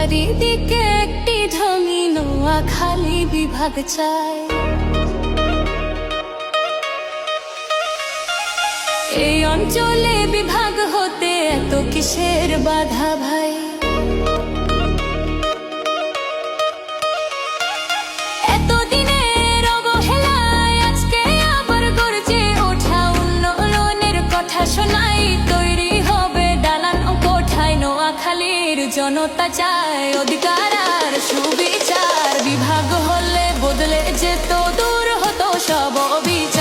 চারিদিকে একটি ঢঙি নোয়াখালী বিভাগ চাই। এই অঞ্চলে বিভাগ হতে এত কিসের বাধা ভাই? এতদিনের অবহেলায় আজকে আবার গর্জে ওঠা উন্নয়নের কথা শোনাই। তৈরি হবে দালান ও কোঠায়, নোয়াখালীর জনতা চায় অধিকার আর সুবিচার। বিভাগ হলে বদলে যেত, দূর হতো সব অবিচার।